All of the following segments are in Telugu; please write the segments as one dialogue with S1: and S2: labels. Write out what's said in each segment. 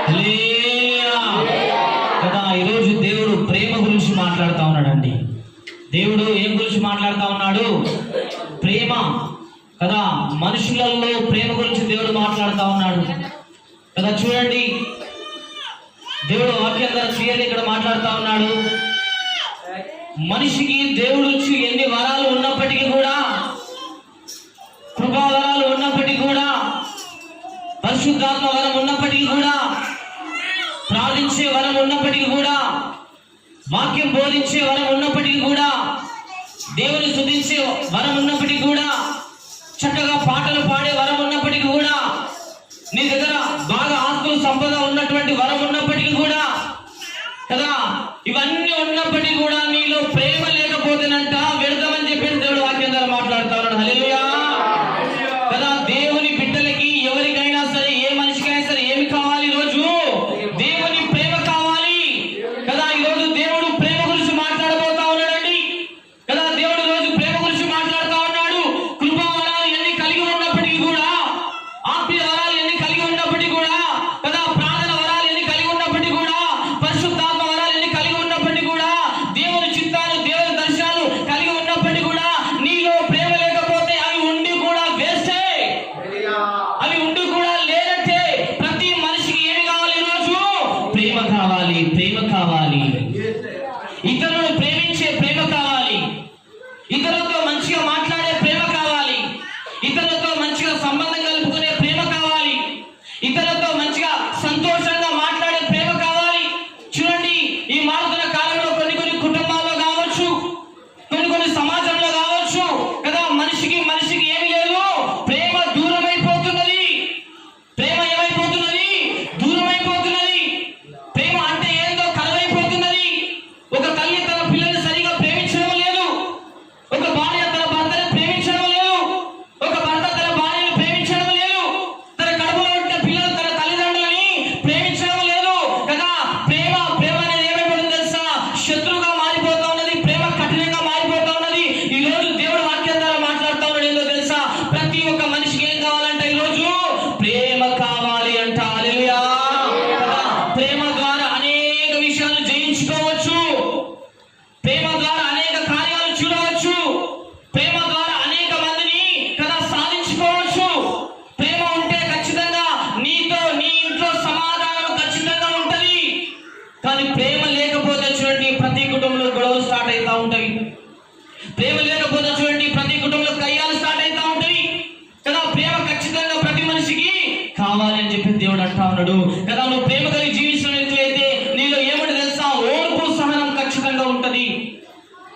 S1: హల్లెలూయా కదా. ఈరోజు దేవుడు ప్రేమ గురించి మాట్లాడుతూ ఉన్నాడండి. దేవుడు ఏం గురించి మాట్లాడుతూ ఉన్నాడు? ప్రేమ కదా. మనుషులలో ప్రేమ గురించి దేవుడు మాట్లాడుతూ ఉన్నాడు కదా. చూడండి, దేవుడు వాక్యం ద్వారా క్లియర్ ఇక్కడ మాట్లాడుతూ ఉన్నాడు. మనిషికి దేవుడు ఎన్ని వరాలు ఉన్నప్పటికీ కూడా, కృపావరాలు ఉన్నప్పటికీ కూడా, పరిశుద్ధాత్మ వరం ఉన్నప్పటికీ కూడా, ప్రార్థించే వరం ఉన్నప్పటికీ కూడా, వాక్యం బోధించే వరం ఉన్నప్పటికీ కూడా, దేవుని స్తుతించే వరం ఉన్నప్పటికీ కూడా, చక్కగా పాటలు పాడే వరం ఉన్నప్పటికీ కూడా, నీ దగ్గర బాగా ఆస్తులు సంపద ఉన్నటువంటి వరం ఉన్నప్పటికీ కూడా కదా, ఇవన్నీ ఉన్నప్పటికీ కూడా నీలో ప్రేమ లేకపోతేనంట వ్యర్థమని చెప్పి దేవుడు వాక్యం ద్వారా మాట్లాడుతా ఉన్నాడు. హల్లెలూయా కదా. దేవుని బిడ్డలకి ఎవరికైనా సరే, ఏ మనిషికైనా సరే ఏమి కావాలి? ఈరోజు దేవుని ప్రేమ కావాలి కదా. ఈరోజు దేవుడు ప్రేమ గురించి మాట్లాడబోతా ఉన్నాడండి కదా. దేవుడు ఈరోజు ప్రేమ గురించి మాట్లాడుతా ఉన్నాడు. కృపా వరాలు ఎన్ని కలిగి ఉన్నప్పటికీ కూడా, ఆత్మీయ వరాలు ఎన్ని కలిగి ఉన్నప్పటికీ కూడా కదా, ప్రార్థన వరాలు ఎన్ని కలిగి ఉన్నప్పటికీ కూడా, పరిశుద్ధాత్మ వరాలు ఎన్ని కలిగి ఉన్నప్పటికీ కూడా, దేవుని చిత్తాలు దేవుని దర్శనాలు కలిగి ఉన్నప్పటికీ కూడా, నీలో ప్రేమ లేకపోతే అవి ఉండి కూడా వేస్టే, అవి ఉండి కూడా లేనట్టే. ప్రతి మనిషికి ఏమి కావాలి? ఈరోజు ప్రేమ కావాలి, ప్రేమ కావాలి. ఇతరులను ప్రేమించే ప్రేమ కావాలి, ఇతరులతో మంచిగా మాట్లాడే ప్రేమ కావాలి, ఇతరులతో మంచిగా సంబంధం కలుపుకునే ప్రేమ కావాలి, ఇతరులతో మంచిగా సంతోషంగా మాట్లాడే ప్రేమ కావాలి. చూడండి, ఈ మారుతున్న కాలంలో కొన్ని కుటుంబాల్లో కావచ్చు, కొన్ని సమాజంలో కావచ్చు కదా, మనిషికి ఏమి లేదు, ప్రేమ దూరం అయిపోతున్నది. ప్రేమ ఏమైపోతున్నది? దూరం అయిపోతున్నది. ప్రేమ అంటే ఏందో కలవైపోతున్నది. ఒక తల్లి తన పిల్లల్ని సరిగా ప్రేమించడం లేదు, ఒక భార్య తన భర్తను ప్రేమించడం లేదు, ఒక భర్త తన భార్యను ప్రేమించడం లేదు, తన కడుపులో ఉంటే పిల్లలు తన తల్లిదండ్రులని ప్రేమించడం లేదు కదా. ప్రేమ అనేది ఏమైపోతుంది తెలుసా? శత్రువుగా మారిపోతా ఉన్నది. ప్రేమ కఠినంగా మారిపోతా ఉన్నది. ఈ రోజు దేవుడు వాక్యం ద్వారా మాట్లాడుతూ ఉన్నాడు. ఏందో తెలుసా? ప్రతి ఒక్క మనిషికి ఏం కావాలంట? ఈరోజు ప్రేమ కావాలి అంట. హల్లెలూయా కదా. ప్రేమ ద్వారా అనేక విషయాలు జయించుకోవచ్చు, ప్రేమ ద్వారా అనేక కార్యాలు చూడవచ్చు, ప్రేమ ద్వారా అనేక మందిని కదా సాధించుకోవచ్చు. ప్రేమ ఉంటే ఖచ్చితంగా నీతో నీ ఇంట్లో సమాధానం ఖచ్చితంగా ఉంటది. కానీ ప్రేమ లేకపోతే చూడండి, ప్రతి కుటుంబంలో గొడవలు స్టార్ట్ అవుతా ఉంటాయి. ప్రేమ లేకపోతే చూడండి, ప్రతి కుటుంబంలో కయ్యాలు స్టార్ట్ అవుతా ఉంటాయి కదా. ప్రేమ ఖచ్చితంగా ప్రతి మనిషికి కావాలి అని చెప్పి దేవుడు అంటా ఉన్నాడు కదా. నువ్వు ప్రేమ కలిగి జీవించినట్లయితే నీలో ఏమిటి తెలుసా? ఓర్పు సహనం ఖచ్చితంగా ఉంటది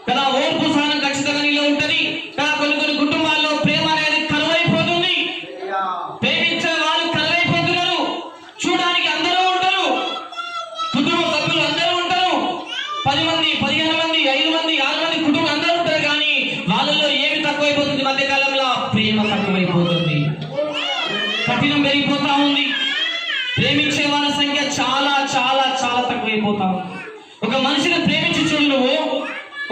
S1: కదా. ఓర్పు సహనం ఖచ్చితంగా నీలో ఉంటది కదా. కొన్ని కుటుంబాల్లో ప్రేమ అనేది కరువైపోతుంది. ప్రేమించే వాళ్ళు కరువైపోతున్నారు. చూడడానికి అందరూ ఉంటారు, కుటుంబ సభ్యులు అందరూ ఉంటారు, 10 మంది 15 మంది 5 మంది 6 మంది కుటుంబం అందరూ ఉంటారు. కానీ వాళ్ళలో ఏమి తక్కువైపోతుంది? మధ్యకాలంలో ప్రేమ తక్కువైపోతుంది, కఠినం పెరిగిపోతా ఉంది. ప్రేమించే వాళ్ళ సంఖ్య చాలా చాలా చాలా తక్కువైపోతా ఉంది. ఒక మనిషిని ప్రేమించి చూడు నువ్వు,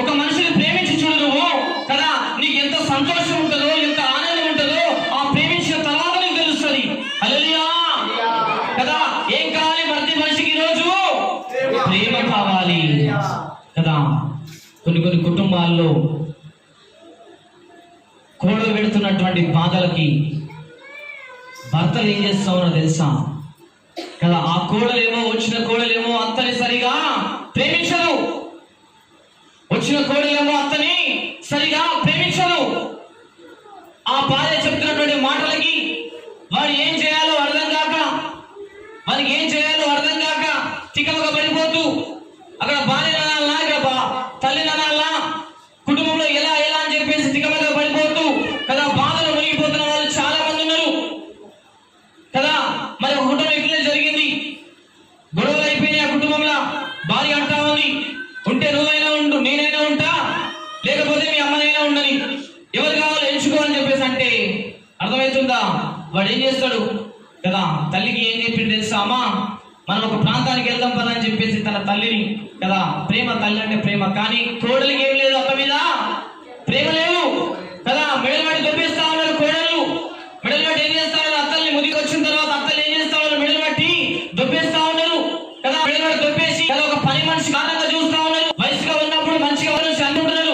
S1: ఒక మనిషిని ప్రేమించి చూడు నువ్వు కదా. నీకు ఎంత సంతోషం ఉంటుందో, ఎంత ఆనందం ఉంటుందో ఆ ప్రేమించిన తర్వాత నీకు తెలుస్తుంది. హల్లెలూయా కదా. ఏం కావాలి ప్రతి మనిషికి? ఈరోజు ప్రేమ కావాలి కదా. కొన్ని కుటుంబాల్లో కోడలు పెడుతున్నటువంటి బాధలకి భర్తలు ఏం చేస్తా ఉన్నారో తెలుసా కదా. ఆ వచ్చిన కోడలేమో అత్తని సరిగా ప్రేమించదు, వచ్చిన కోడలేమో అత్తని సరిగా ప్రేమించదు. ఆ భార్య చెప్తున్నటువంటి మాటలకి వాడు ఏం చేయాలో అర్థం కాక, వానికి ఏం చేయాలో అర్థం కాక తికమక పడిపోతూ, అక్కడ భార్య నానాలా, ఇక్కడ తల్లి నానాలా, కుటుంబంలో ఎలా అని చెప్పేసి తికమక పడిపోతూ కదా బాధలు మునిగిపోతున్న వాళ్ళు చాలా మంది ఉన్నారు కదా. మరి ఒక కుటుంబం ఇట్లే జరిగింది, గొడవలు అయిపోయినాయి ఆ కుటుంబంలో. భార్య అంటా ఉంది, ఉంటే నువ్వైనా ఉండు, నేనైనా ఉంటా, లేకపోతే మీ అమ్మనైనా ఉండని, ఎవరు కావాలో ఎంచుకో అని చెప్పేసి అంటే అర్థమవుతుందా? వాడు ఏం చేస్తాడు కదా. తల్లికి ఏం చెప్పింది తెలుసా? అమ్మా మనం ఒక ప్రాంతానికి వెళ్దాం పదా అని చెప్పేసి తన తల్లిని కదా. ప్రేమ, తల్లి అంటే ప్రేమ. కానీ కోడలికి ఏం లేదు, అత్త మీద ప్రేమ లేదు కదా. మెడలవాడి దొబ్బేస్తా ఉన్నారు కోడళ్ళు. మెడలవాడి ఏం చేస్తా ఉన్నారు? అత్తల్ని ముదికి వచ్చిన తర్వాత అత్తలు ఏం చేస్తా ఉన్నారు? మెడలవాడి మనిషి కారణంగా చూస్తా ఉన్నారు. వయసుగా ఉన్నప్పుడు మంచిగా అనుకుంటున్నారు,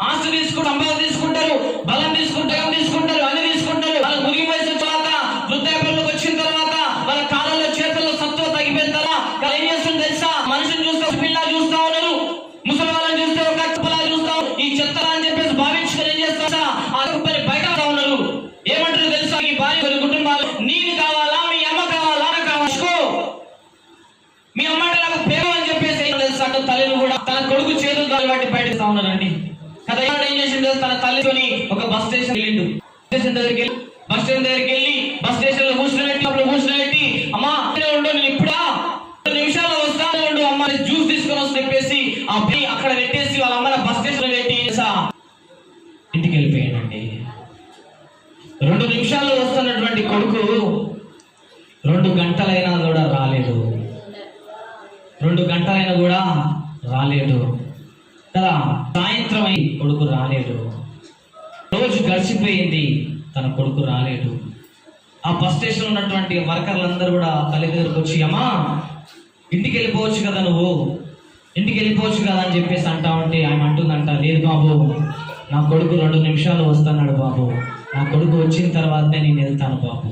S1: ఆస్తి తీసుకుంటారు, సంపాదన తీసుకుంటారు, బలం తీసుకుంటారు, తీసుకుంటారు, అన్ని తీసుకుంటారు. వాళ్ళ ముగి వయసు తర్వాత వృద్ధాప్యంలోకి వచ్చిన తర్వాత వాళ్ళ కాలంలో చేతుల్లో సత్వ తగ్గిపోయిన తర్వాత ఏం చేస్తుంది తెలుసా? మనుషులు చూస్తే పిల్ల చూస్తా ఉన్నారు, ముసలి వాళ్ళని చూస్తే ఒక చెత్తలా చూస్తాం, ఈ చెత్తలా అని చెప్పేసి భావించుకొని ఏం చేస్తా బయట ఉన్నారు. ఏమంటారు తెలుసా? ఈ భార్య కుటుంబాలు నీకు కావాలా, మీ అమ్మ కావాలా, కావచ్చు మీ అమ్మ నాకు ప్రేమ అని చెప్పేసి తెలుసా తల్లిని కూడా తన కొడుకు చేతులు బట్టి బయటతా ఉన్నారండి కదా. ఏం చేసింది తన తల్లితోని ఒక బస్ స్టేషన్ వెళ్ళిండు. స్టేషన్ దగ్గరికి వెళ్ళి బస్ స్టేషన్ లో కూర్చుని అమ్మా ఉండు, నేను ఇప్పుడు 2 నిమిషాల్లో వస్తాను ఉండు అమ్మ, జ్యూస్ తీసుకొని వస్తే చెప్పేసి ఆ అబ్బాయి అక్కడ పెట్టేసి వాళ్ళ అమ్మ బస్ స్టేషన్ లో పెట్టి ఇంటికి వెళ్ళిపోయాడండి. 2 నిమిషాల్లో వస్తున్నటువంటి కొడుకు 2 గంటలైనా కూడా రాలేదు. 2 గంటలైనా కూడా రాలేదు కదా. సాయంత్రం అయి కొడుకు రాలేడు. రోజు గడిచిపోయింది, తన కొడుకు రాలేడు. ఆ బస్ స్టేషన్ ఉన్నటువంటి వర్కర్లందరూ కూడా తల్లి దగ్గరకు వచ్చి అమ్మా ఇంటికి వెళ్ళిపోవచ్చు కదా, నువ్వు ఇంటికి వెళ్ళిపోవచ్చు కదా అని చెప్పేసి అంటా ఉంటే ఆమె అంటుందంట, లేదు బాబు నా కొడుకు 2 నిమిషాలు వస్తున్నాడు బాబు, నా కొడుకు వచ్చిన తర్వాతనే నేను వెళ్తాను బాబు,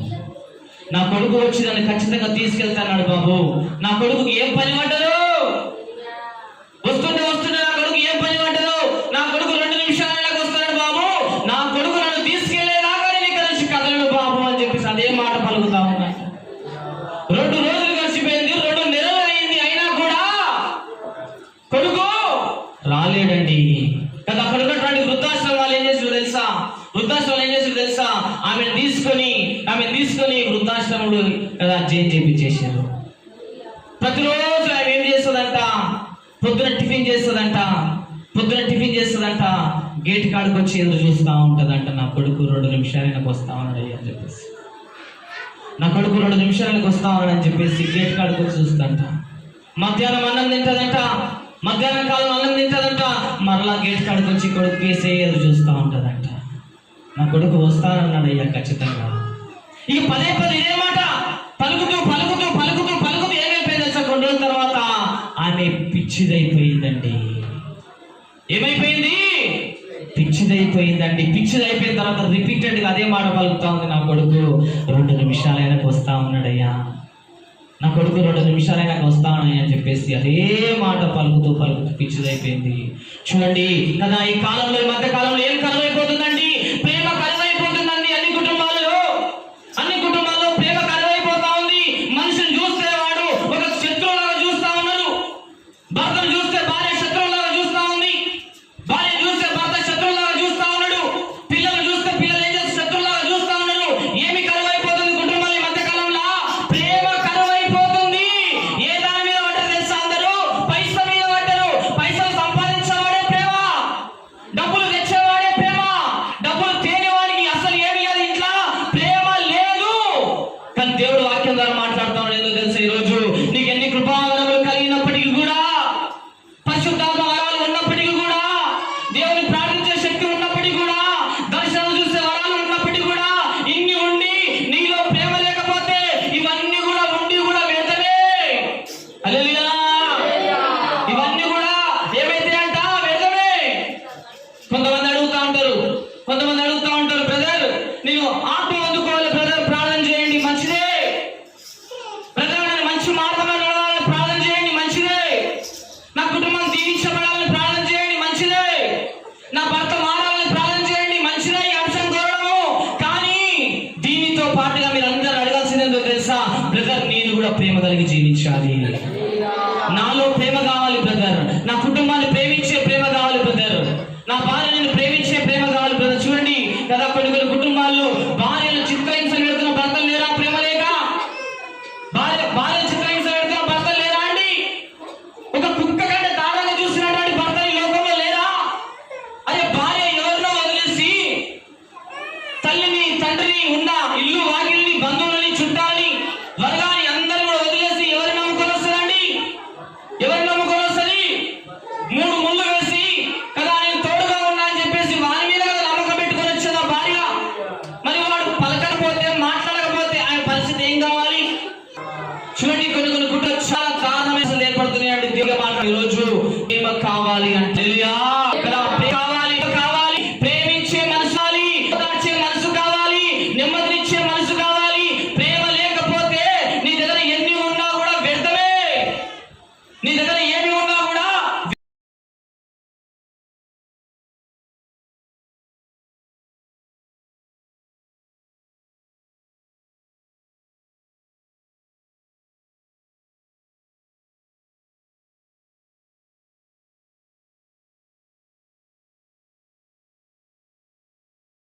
S1: నా కొడుకు వచ్చి నన్ను ఖచ్చితంగా తీసుకెళ్తాడు బాబు, నా కొడుకు ఏం పని పడ్డదు, వస్తుంటే నా కొడుకు ఏం పని పడ్డదు, నా కొడుకు 2 నిమిషాలకు వస్తున్నాడు బాబు, నా కొడుకు నన్ను తీసుకెళ్లేదాకా నేను ఇక్కడ నుంచి కదలడు బాబు అని చెప్పేసి అదే మాట పలుకుతా ఉన్నాయి. 2 రోజులు గడిచిపోయింది, 2 నెలలు అయింది, అయినా కూడా కొడుకు రాలేడండి కదా. అక్కడ ఉన్నటువంటి వృద్ధాశ్రమం వాళ్ళు ఏం చేసారు తెలుసా? ఆమెను తీసుకొని వృద్ధాశ్రమంలో కదా జైన్ చేపించేశారు. ప్రతిరోజు ఆమె ఏం చేస్తుందంట, పొద్దున టిఫిన్ చేస్తుందంట, గేట్ కాడికి వచ్చి ఎదురు చూస్తూ ఉంటుందంట, నా కొడుకు 2 నిమిషాలకి వస్తా ఉన్నాడు అని చెప్పేసి, నా కొడుకు 2 నిమిషాలకు వస్తా ఉన్నాడని చెప్పేసి గేట్ కాడికి వచ్చి చూస్తుందంట. మధ్యాహ్నం కాలం అన్నం తింటదంట, మరలా గేట్ కాడికి వచ్చి కొడుకు వేసే ఎదురు చూస్తూ ఉంటుందంట, నా కొడుకు వస్తానన్నాడు అయ్యా ఖచ్చితంగా. ఇక పదే ఇదే మాట పలుకుతూ ఏమైపోయింది సార్? 2 రోజుల తర్వాత ఆమె పిచ్చిదైపోయిందండి. ఏమైపోయింది? పిచ్చిదైపోయిందండి. పిచ్చిదైపోయిన తర్వాత రిపీటెడ్గా అదే మాట పలుకుతా ఉంది, నా కొడుకు 2 నిమిషాలైనాకు వస్తా ఉన్నాడయ్యా, నా కొడుకు 2 నిమిషాలైనాకు వస్తానయ్యా అని చెప్పేసి అదే మాట పలుకుతూ పిచ్చిదైపోయింది. చూడండి కదా, ఈ మధ్య కాలంలో ఏం కరువైపోతుందండి? ప్రేమ కరువైపోతుందండి. అన్ని కుటుంబాల్లో ప్రేమ కరువైపోతా ఉంది. మనిషిని చూస్తే వాడు ఒక శత్రువులాగా చూస్తా ఉన్నారు, భర్తను చూస్తే భార్య శత్రువులాగా చూస్తా ఉంది, భార్య చూస్తే భర్త శత్రువులాగా చూస్తా ఉన్నాడు, పిల్లలు చూస్తే పిల్లలు ఏం చేస్తే శత్రువులాగా చూస్తా ఉన్నారు. ఏమి కరువైపోతుంది కుటుంబాల ఈ మధ్య కాలంలో? ప్రేమ కరువైపోతుంది. ఏ దాని మీద పడ్డారు తెలుసా? అందరూ పైసల మీద పడ్డారు. పైసలు సంపాదించేవాడే ప్రేమ, డబ్బులు తెచ్చేవాడే ప్రేమ, డబ్బులు తేనివాడికి అసలు ఏమి లేదు, ఇంట్లో ప్రేమ లేదు. కానీ దేవుడు వాక్యం ద్వారా మాట్లాడుతా ఉన్నాడు. ఎందుకు తెలుసా? ఈరోజు నీకు ఎన్ని కృపావరములు కలిగినప్పటికీ కూడా, పరిశుద్ధాత్మ వరాలు ఉన్నప్పటికీ కూడా, దేవుని ప్రార్థించే శక్తి ఉన్నప్పటికీ కూడా, దర్శనం చూసే వరాలు ఉన్నప్పటికీ కూడా, ఇన్ని ఉండి నీలో ప్రేమ లేకపోతే ఇవన్నీ కూడా ఉండి కూడా వ్యర్థమే. హల్లెలూయా. ఇవన్నీ కూడా ఏమైతే అంట వ్యర్థమే. కొంతమంది అడుగుతా ఉంటారు బ్రదర్ నేను ఆత్మ అందుకోవాలి బ్రదర్, ప్రార్థన చేయండి మంచిదే. బ్రదర్ నేను మంచి మార్గంలో నడవాలని ప్రార్థన చేయండి మంచిదే. నా కుటుంబం దీవించబడాలని ప్రార్థన చేయండి మంచిదే. నా భర్త మారాలని ప్రార్థన చేయండి మంచిదే. ఈ అంశం కోరడము. కానీ దీనితో పాటుగా మీరు అందరూ అడగాల్సింది ఏంటో తెలుసా? బ్రదర్ నేను కూడా ప్రేమ కలిగి జీవించాలి, నాలో ప్రేమ కావాలి బ్రదర్, నా కుటుంబాన్ని ప్రేమించే ప్రేమ కావాలి బ్రదర్, నా భార్యను ప్రేమించే ప్రేమ కావాలి బ్రదర్. చూడండి కదా, కొన్ని కుటుంబాల్లో భార్యను చిత్రహింసలు పెడుతున్న భర్తలు లేరా? ప్రేమ లేక భార్య చిత్రహింసలు పెడుతున్న భర్తలు లేరా అండి? ఒక కుక్క కంటే దారుణంగా చూసినటువంటి భర్తలు ఈ లోకంలో లేరా? అదే భార్య ఎవరినో వదిలేసి తల్లిని తండ్రిని ఉన్న ఇల్లు వాకిల్ని బంధువులని చుట్టాలని వర్గాన్ని అందరూ కూడా వదిలేసి ఎవరిని నమ్ముకొని వస్తుందండి? ఎవరిని నమ్ముకొని వస్తుంది? 3 ముళ్ళు వేసి కదా నేను తోడుగా ఉన్నా అని చెప్పేసి వారి మీద కదా నమ్మకం పెట్టుకొని వచ్చేదా భార్య? మరి వాడు పలకకపోతే మాట్లాడకపోతే ఆయన పరిస్థితి ఏం కావాలి? చూడండి కొన్ని కుట్రలు చాలా కారణం ఏర్పడుతున్నాయండి. దివ్య మాట ఈరోజు కావాలి అంటే